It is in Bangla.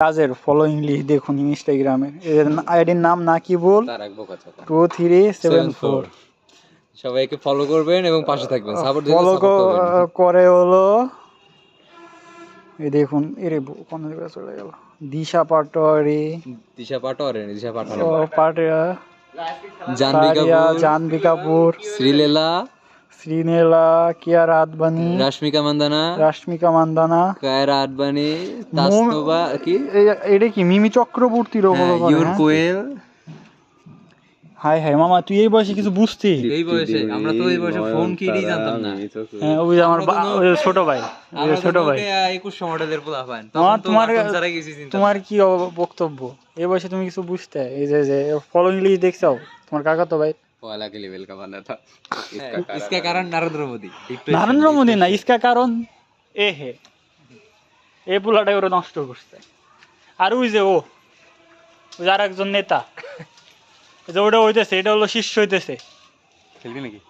কাজের ফলোইংলি দেখুন ইনস্টাগ্রামে, এর আইডির নাম নাকিবুল 2374। সবাইকে ফলো করবেন এবং পাশে থাকবেন, সাপোর্ট দিলে ফলো সাপোর্ট করবেন। করে হলো এই দেখুন, এরে কোন দিকে চলে গেল, দিশা পাটোয়ারি, দিশা পাটোয়ারি, দিশা পাটোয়ারি, পাটিয়া, জাহ্নবী কাপুর, জাহ্নবী কাপুর, শ্রীলীলা, শ্রীনেলা, কিয়ারা আদবানি, রাশমিকা মান্দানা, কায়রা আদবানি, তাসনোভা কি এটা কি মিমি চক্রবর্তীর হ্যাঁ, ফলো করে? Your Koel. হাই হাই মামা, তুই এই বয়সে কিছু বুঝতি? এই বয়সে আমরা তো এই বয়সে ফোন কিনেই জানতাম না। হ্যাঁ, ওই যে আমার ওই যে ছোট ভাই, ছোট ভাই। 2100 মডেলের পোলা পান, তোমার তোমার কি বক্তব্য? এই বয়সে তুমি কিছু বুঝতে? এই যে যে ফলোইং লিস্ট দেখছো তোমার কাকা তো ভাই, वाला के लेवल का बंदा था। इसका कारण नरेंद्र मोदी। নরেন্দ্র মোদী না, ইসকা কারণ এ হে, এই পোলাটাই ওরা নষ্ট করছে। আর ওই যে ও ওই যে আর একজন নেতা, যে ওটা হইতেছে, এটা হলো শিষ্য হইতেছে। খেলবি নাকি?